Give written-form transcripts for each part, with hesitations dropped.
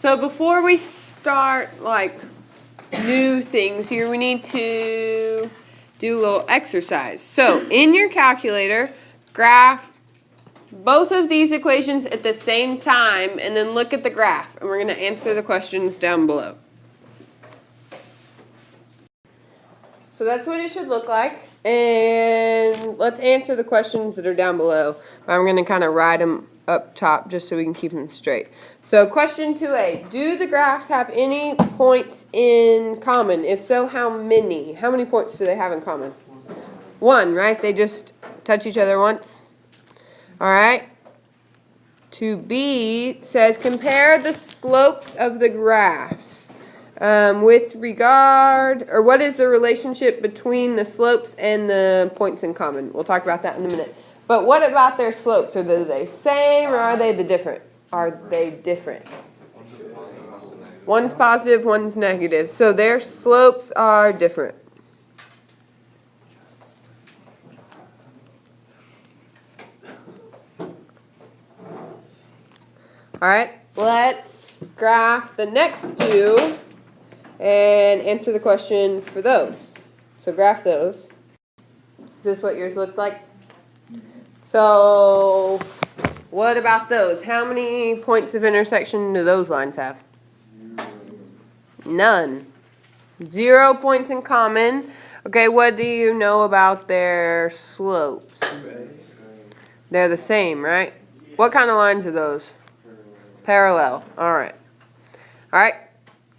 So before we start like new things here, we need to do a little exercise. So in your calculator, graph both of these equations at the same time and then look at the graph, and we're going to answer the questions down below. So that's what it should look like, and let's answer the questions that are down below. I'm going to kind of write them up top just so we can keep them straight. So question 2A, do the graphs have any points in common? If so, how many? How many points do they have in common? One, right? They just touch each other once. All right. 2B says compare the slopes of the graphs with regard, or what is the relationship between the slopes and the points in common? We'll talk about that in a minute. But what about their slopes? Are they the same or are they different? Are they different? One's positive, one's negative. So their slopes are different. All right, let's graph the next two and answer the questions for those. So graph those. Is this what yours looked like? So what about those? How many points of intersection do those lines have? None. 0 points in common. Okay, what do you know about their slopes? They're the same, right? What kind of lines are those? Parallel. All right. All right.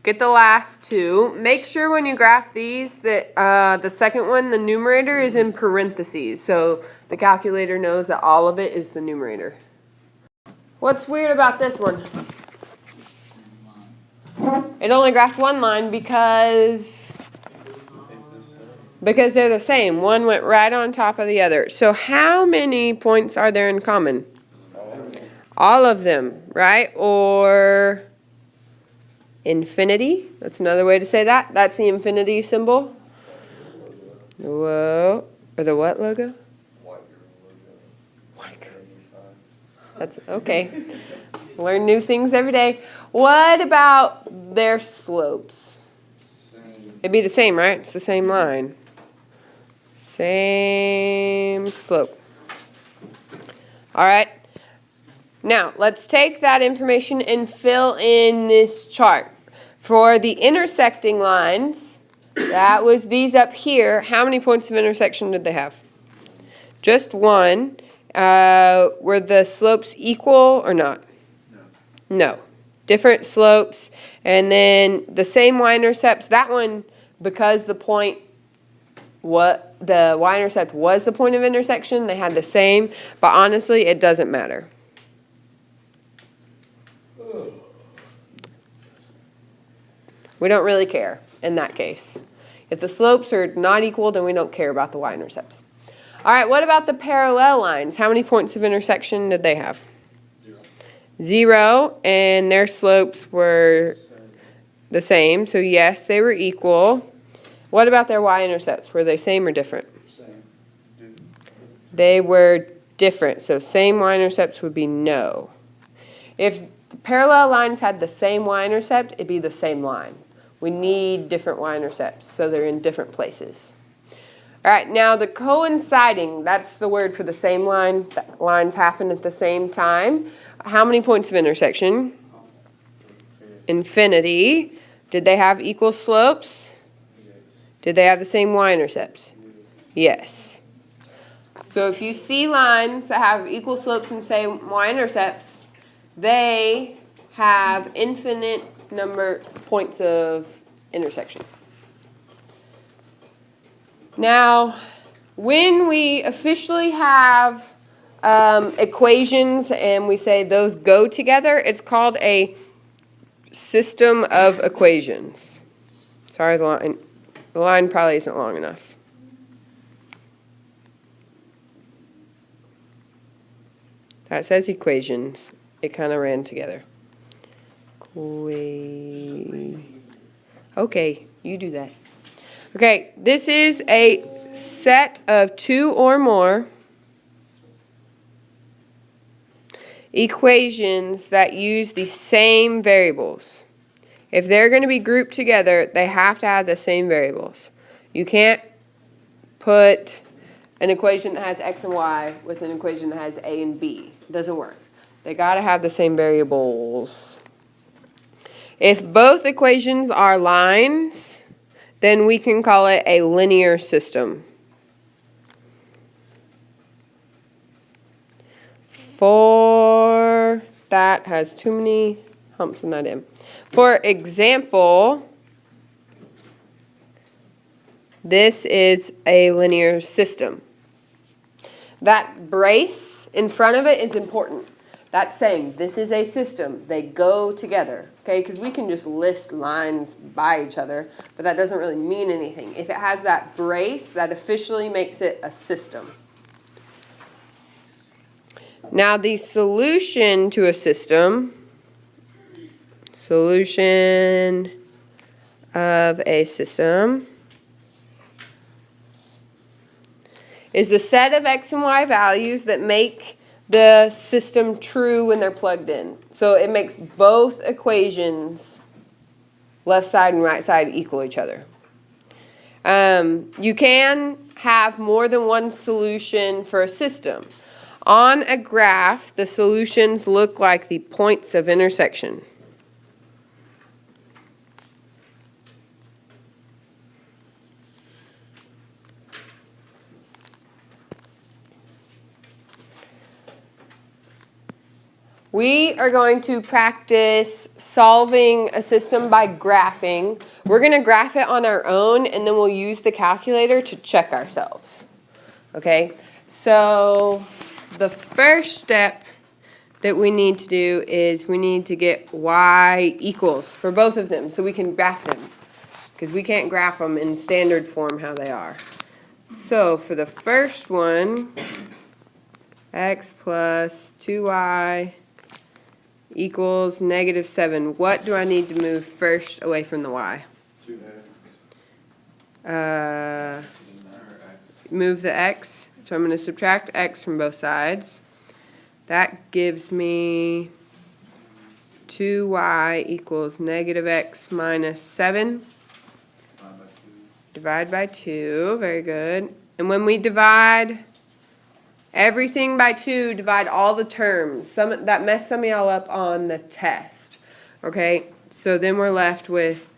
Get the last two. Make sure when you graph these that the second one, the numerator, is in parentheses. So the calculator knows that all of it is the numerator. What's weird about this one? It only graphed one line because they're the same. One went right on top of the other. So how many points are there in common? All of them, right? Or infinity. That's another way to say that. That's the infinity symbol. Whoa. Or the what logo? That's okay. Learn new things every day. What about their slopes? It'd be the same, right? It's the same line. Same slope. All right. Now, let's take that information and fill in this chart. For the intersecting lines, that was these up here. How many points of intersection did they have? Just one. Were the slopes equal or not? No. Different slopes. And then the same y-intercepts. That one, because the y-intercept was the point of intersection, they had the same. But honestly, it doesn't matter. We don't really care in that case. If the slopes are not equal, then we don't care about the y-intercepts. All right, what about the parallel lines? How many points of intersection did they have? 0, and their slopes were the same. So yes, they were equal. What about their y-intercepts? Were they same or different? Same. They were different, so same y-intercepts would be no. If parallel lines had the same y-intercept, it'd be the same line. We need different y-intercepts, so they're in different places. All right, now the coinciding, that's the word for the same line. Lines happen at the same time. How many points of intersection? Infinity. Did they have equal slopes? Did they have the same y-intercepts? Yes. So if you see lines that have equal slopes and same y-intercepts, they have infinite number points of intersection. Now, when we officially have equations and we say those go together, it's called a system of equations. Sorry, the line probably isn't long enough. That says equations. It kind of ran together. Okay, you do that. Okay, this is a set of two or more equations that use the same variables. If they're going to be grouped together, they have to have the same variables. You can't put an equation that has x and y with an equation that has a and b. It doesn't work. They got to have the same variables. If both equations are lines, then we can call it a linear system. For that has too many humps in that end. For example, this is a linear system. That brace in front of it is important. That's saying this is a system. They go together, okay? Because we can just list lines by each other, but that doesn't really mean anything. If it has that brace, that officially makes it a system. Now the solution to a system, solution of a system, is the set of x and y values that make the system true when they're plugged in. So it makes both equations, left side and right side, equal each other. You can have more than one solution for a system. On a graph, the solutions look like the points of intersection. We are going to practice solving a system by graphing. We're going to graph it on our own, and then we'll use the calculator to check ourselves. Okay? So the first step that we need to do is we need to get y equals for both of them so we can graph them, because we can't graph them in standard form how they are. So for the first one, x plus 2y equals -7. What do I need to move first away from the y? Move the x. So I'm going to subtract x from both sides. That gives me 2y equals -x minus 7. Divide by 2. Very good. And when we divide everything by 2, divide all the terms. That messed some of y'all up on the test. Okay? So then we're left with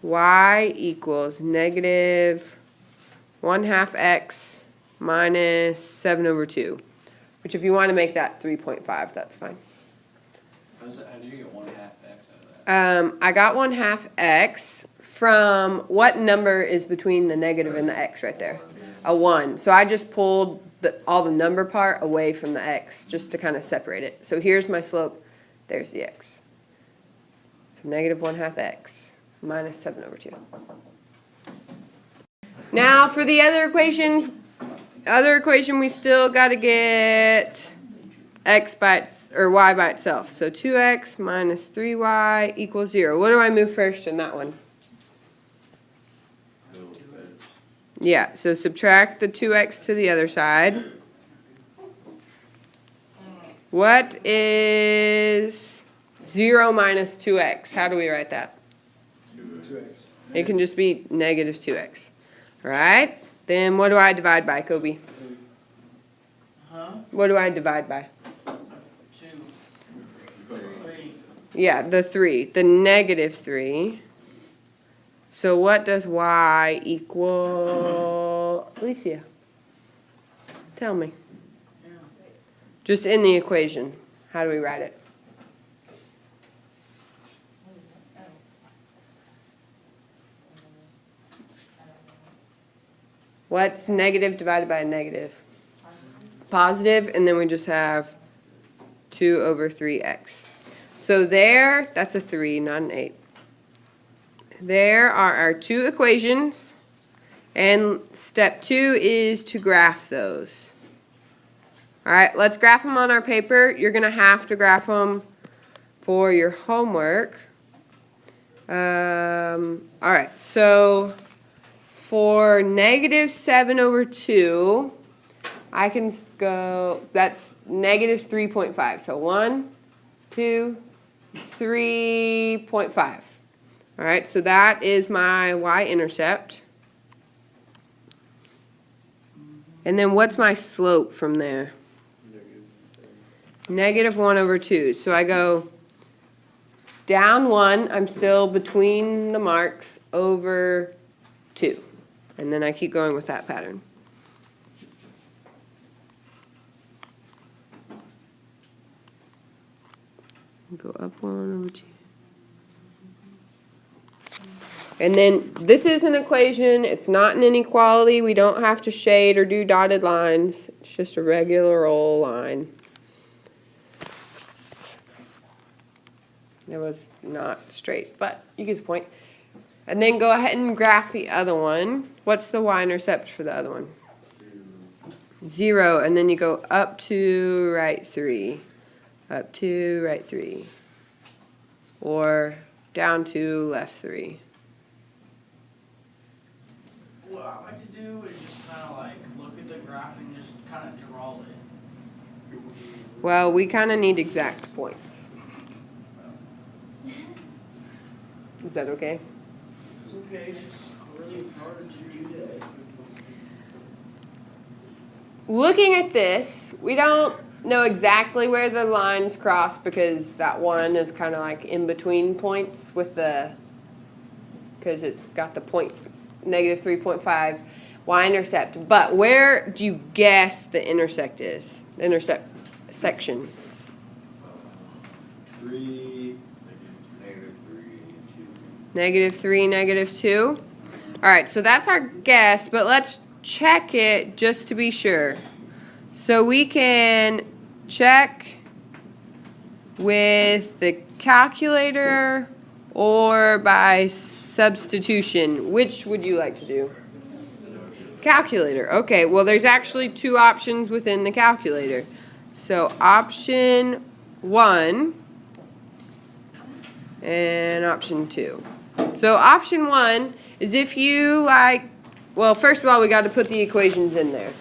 y equals -1/2 x minus 7/2. Which if you want to make that 3.5, that's fine. How did you get 1/2 x out of that? I got 1/2 x from what number is between the negative and the x right there? A 1. So I just pulled all the number part away from the x just to kind of separate it. So here's my slope. There's the x. So -1/2 x minus 7/2. Now for the other equations, we still got to get y by itself. So 2x minus 3y equals 0. What do I move first in that one? Yeah, so subtract the 2x to the other side. What is 0 minus 2x? How do we write that? 2x. It can just be -2x. All right? Then what do I divide by, Kobe? What do I divide by? 2, 3. Yeah, the 3. The -3. So what does y equal? Alicia, tell me. Just in the equation. How do we write it? What's negative divided by a negative? Positive, and then we just have 2/3x. So there, that's a 3, not an 8. There are our two equations, and step 2 is to graph those. All right, let's graph them on our paper. You're going to have to graph them for your homework. All right, so for -7/2, I can go, that's negative 3.5. So 1, 2, 3.5. All right, so that is my y-intercept. And then what's my slope from there? Negative 1 over 2. So I go down 1, I'm still between the marks, over 2. And then I keep going with that pattern. Go up 1 over 2. And then this is an equation. It's not an inequality. We don't have to shade or do dotted lines. It's just a regular old line. It was not straight, but you get the point. And then go ahead and graph the other one. What's the y-intercept for the other one? 0. And then you go up to right 3. Up to right 3. Or down to left 3. What I like to do is just kind of like look at the graph and just kind of draw it. Well, we kind of need exact points. Is that okay? It's okay, it's just really hard to do that. Looking at this, we don't know exactly where the lines cross because that one is kind of like in between points with the, because it's got the point negative 3.5 y-intercept. But where do you guess the intersect is? The intercept section. 3, negative 3, 2. Negative 3, negative 2. All right, so that's our guess, but let's check it just to be sure. So we can check with the calculator or by substitution. Which would you like to do? Calculator. Okay, well there's actually 2 options within the calculator. So option 1 and option 2. So option 1 is if you like, well first of all we got to put the equations in there.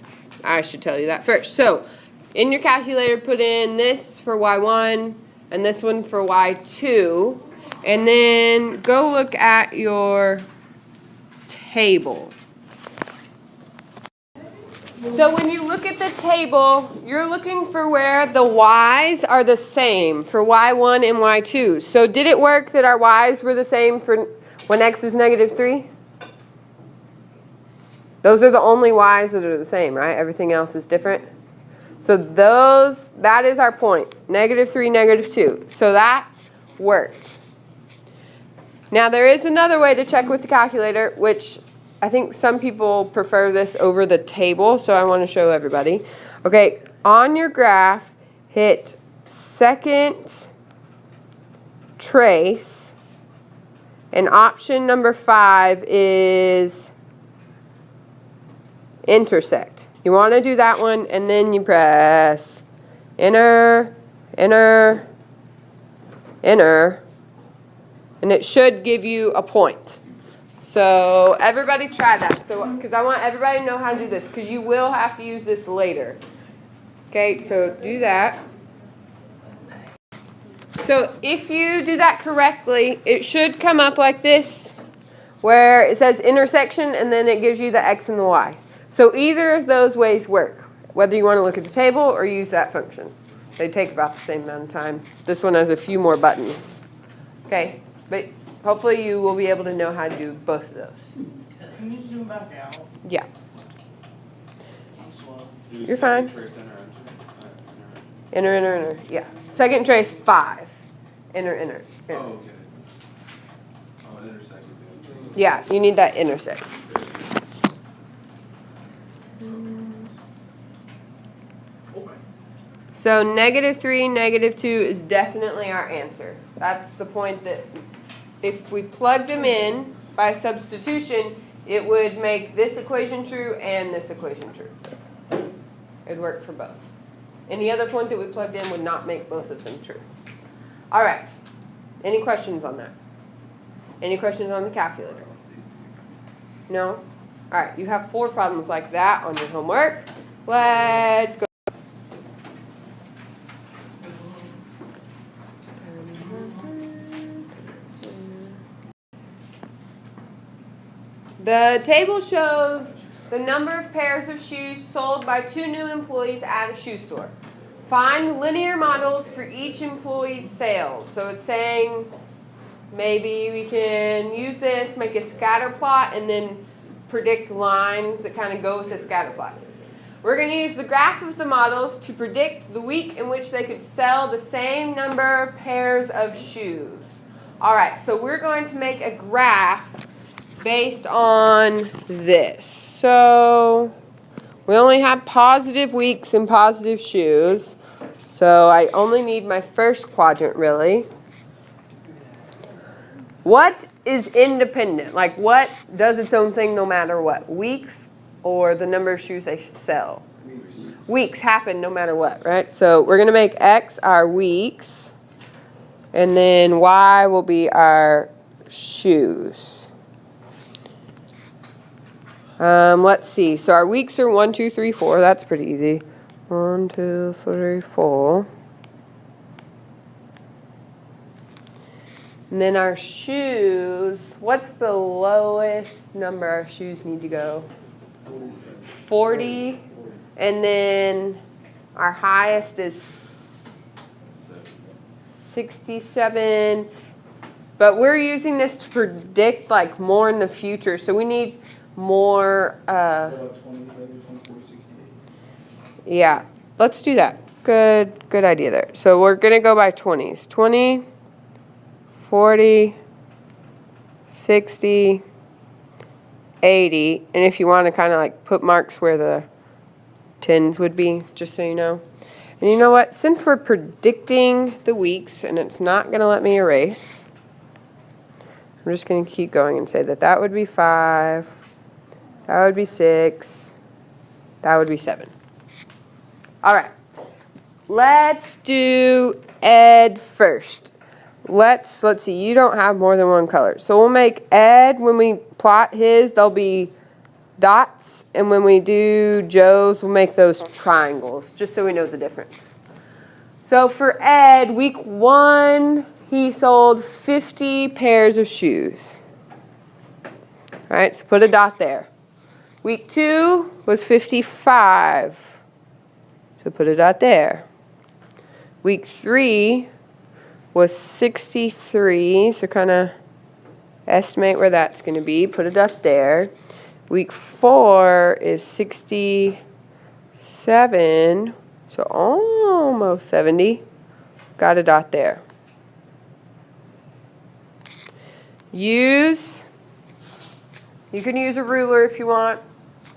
I should tell you that first. So in your calculator put in this for y1 and this one for y2. And then go look at your table. So when you look at the table, you're looking for where the y's are the same for y1 and y2. So did it work that our y's were the same for when x is negative 3? Those are the only y's that are the same, right? Everything else is different. So that is our point. Negative 3, negative 2. So that worked. Now there is another way to check with the calculator, which I think some people prefer this over the table, so I want to show everybody. Okay, on your graph, hit second trace, and option number 5 is intersect. You want to do that one, and then you press enter, enter, enter, and it should give you a point. So everybody try that. So because I want everybody to know how to do this, because you will have to use this later. Okay, so do that. So if you do that correctly, it should come up like this, where it says intersection, and then it gives you the x and the y. So either of those ways work, whether you want to look at the table or use that function. They take about the same amount of time. This one has a few more buttons. Okay, but hopefully you will be able to know how to do both of those. Can you zoom back out? Yeah, I'm slow. You're fine. Trace enter, enter, enter. Yeah, second trace 5. Enter, enter, enter. Oh, okay. Oh, intersect. Yeah, you need that intersect. So negative 3, negative 2 is definitely our answer. That's the point that if we plugged them in by substitution, it would make this equation true and this equation true. It'd work for both. Any other point that we plugged in would not make both of them true. All right. Any questions on that? Any questions on the calculator? No? All right. You have 4 problems like that on your homework. Let's go. The table shows the number of pairs of shoes sold by 2 new employees at a shoe store. Find linear models for each employee's sales. So it's saying maybe we can use this, make a scatter plot, and then predict lines that kind of go with the scatter plot. We're going to use the graph of the models to predict the week in which they could sell the same number of pairs of shoes. All right, so we're going to make a graph based on this. So we only have positive weeks and positive shoes. So I only need my first quadrant, really. What is independent? Like, what does its own thing no matter what? Weeks or the number of shoes they sell? Weeks happen no matter what, right? So we're going to make X our weeks, and then Y will be our shoes. Let's see. So our weeks are 1, 2, 3, 4. That's pretty easy. 1, 2, 3, 4. And then our shoes, what's the lowest number our shoes need to go? 40. And then our highest is 67. But we're using this to predict like more in the future. So we need more. Yeah, let's do that. Good idea there. So we're going to go by 20s. 20. 40, 60, 80, and if you want to kind of like put marks where the 10s would be, just so you know. And you know what? Since we're predicting the weeks and it's not going to let me erase, I'm just going to keep going and say that that would be 5, that would be 6, that would be 7. All right. Let's do Ed first. Let's see, you don't have more than one color. So we'll make Ed, when we plot his, there'll be dots. And when we do Joe's, we'll make those triangles, just so we know the difference. So for Ed, week 1, he sold 50 pairs of shoes. All right, so put a dot there. Week 2 was 55. So put a dot there. Week 3 was 63, so kind of estimate where that's going to be. Put a dot there. Week 4 is 67, so almost 70. Got a dot there. You can use a ruler if you want,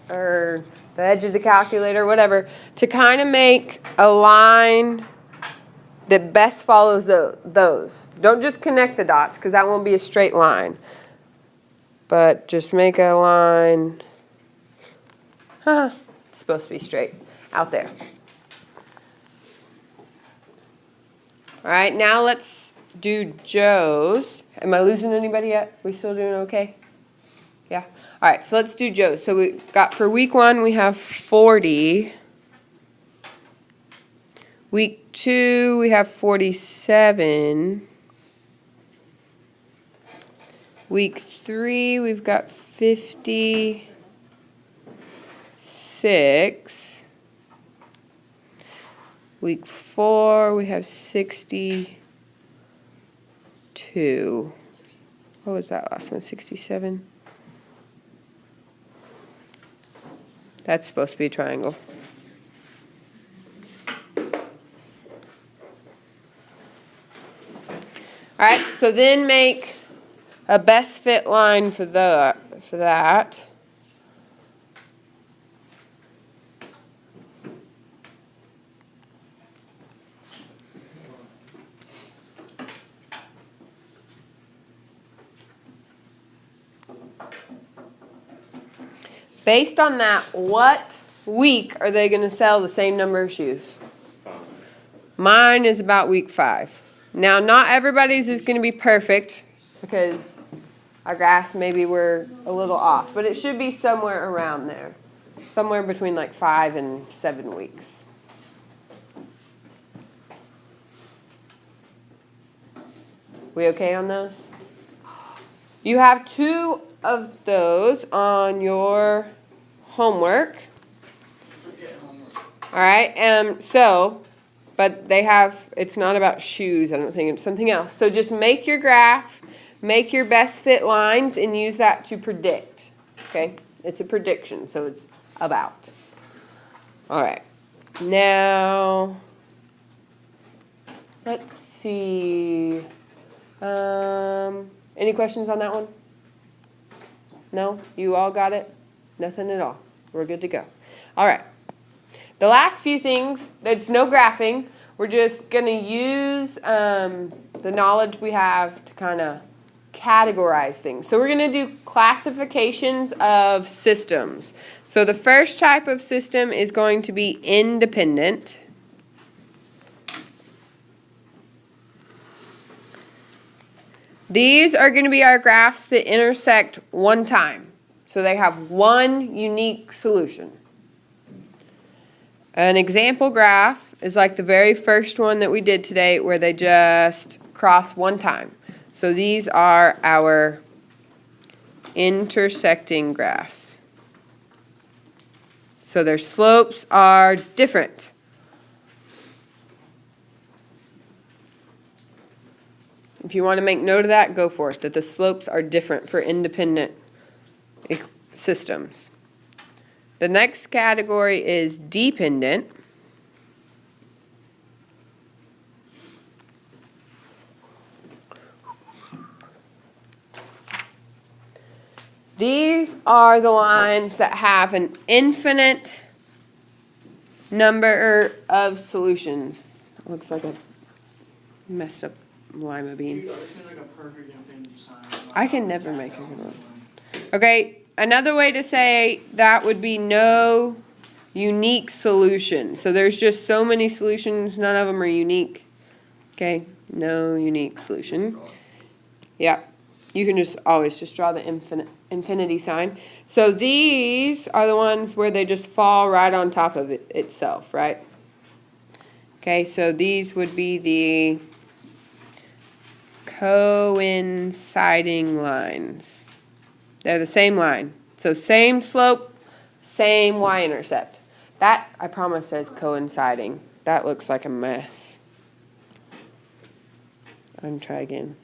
or the edge of the calculator, whatever, to kind of make a line that best follows those. Don't just connect the dots, because that won't be a straight line. But just make a line. It's supposed to be straight out there. All right, now let's do Joe's. Am I losing anybody yet? We still doing okay? Yeah? All right, so let's do Joe's. So we got for week 1, we have 40. Week 2, we have 47. Week 3, we've got 56. Week 4, we have 62. What was that last one? 67? That's supposed to be a triangle. All right, so then make a best fit line for that. Based on that, what week are they going to sell the same number of shoes? Mine is about week 5. Now, not everybody's is going to be perfect because our graphs maybe were a little off, but it should be somewhere around there. somewhere between like 5 and 7 weeks. We okay on those? You have 2 of those on your homework. Forget homework. All right, but they have, it's not about shoes, I don't think, it's something else. So just make your graph, make your best fit lines, and use that to predict, okay? It's a prediction, so it's about. All right, now, let's see. Any questions on that one? No? You all got it? Nothing at all. We're good to go. All right. The last few things, it's no graphing. We're just going to use the knowledge we have to kind of categorize things. So we're going to do classifications of systems. So the first type of system is going to be independent. These are going to be our graphs that intersect one time. So they have one unique solution. An example graph is like the very first one that we did today where they just cross one time. So these are our intersecting graphs. So their slopes are different. If you want to make note of that, go for it, that the slopes are different for independent systems. The next category is dependent. These are the lines that have an infinite number of solutions. It looks like a messed up lima bean. Dude, this made like a perfect infinity sign. I can never make a good one. Okay. Another way to say that would be no unique solution. So there's just so many solutions, none of them are unique. Okay, no unique solution. Yeah, you can just always just draw the infinity sign. So these are the ones where they just fall right on top of it itself, right? Okay, so these would be the coinciding lines. They're the same line. So same slope, same y-intercept. That, I promise, says coinciding. That looks like a mess. I'm going to try again.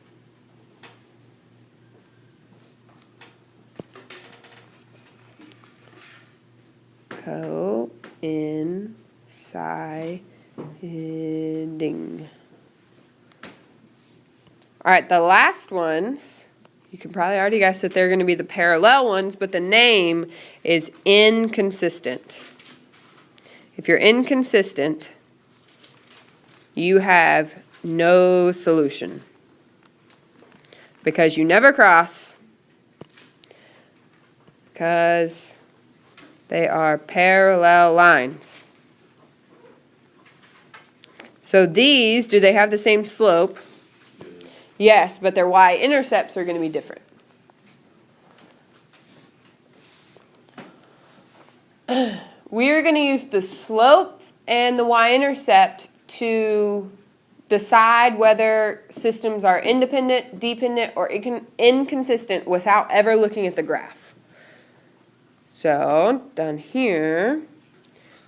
Coinciding. All right, the last ones, you can probably already guess that they're going to be the parallel ones, but the name is inconsistent. If you're inconsistent, you have no solution because you never cross because they are parallel lines. So these, do they have the same slope? Yes, but their y-intercepts are going to be different. We're going to use the slope and the y-intercept to decide whether systems are independent, dependent, or inconsistent without ever looking at the graph. So, down here,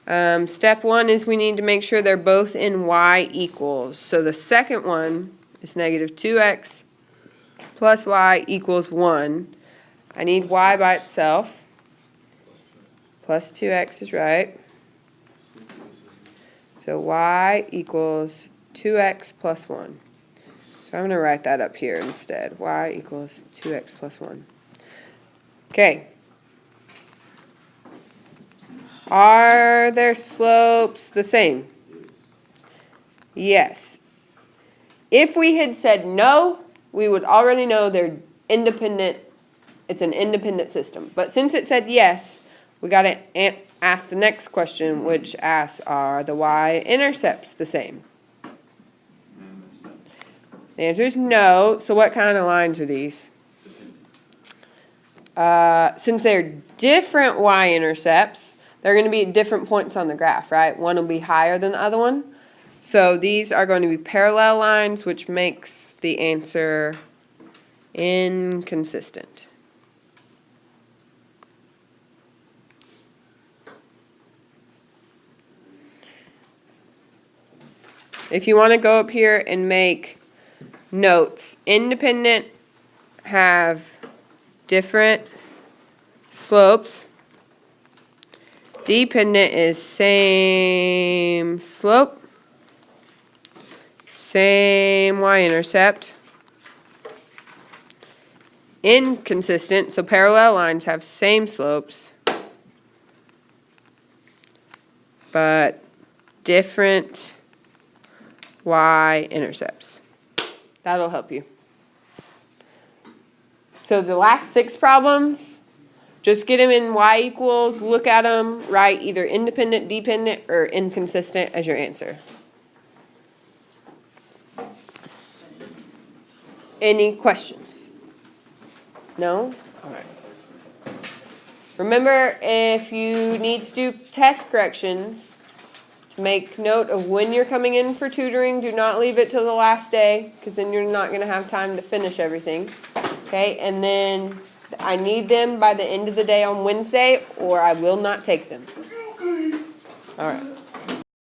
step 1 is we need to make sure they're both in y equals. So the second one is negative 2x plus y equals 1. I need y by itself. Plus 2x is right. So y equals 2x plus 1. So I'm going to write that up here instead. Y equals 2x plus 1. Okay. Are their slopes the same? Yes. If we had said no, we would already know they're independent. It's an independent system. But since it said yes, we got to ask the next question, which asks, are the y-intercepts the same? The answer is no. So what kind of lines are these? Since they're different y-intercepts, they're going to be at different points on the graph, right? One will be higher than the other one. So these are going to be parallel lines, which makes the answer inconsistent. If you want to go up here and make notes, independent have different slopes. Dependent is same slope, same y-intercept. Inconsistent, so parallel lines have same slopes, but different y-intercepts. That'll help you. So the last 6 problems, just get them in y equals, look at them, write either independent, dependent, or inconsistent as your answer. Any questions? No? All right. Remember, if you need to do test corrections, to make note of when you're coming in for tutoring. Do not leave it till the last day, because then you're not going to have time to finish everything. Okay, and then I need them by the end of the day on Wednesday, or I will not take them. All right.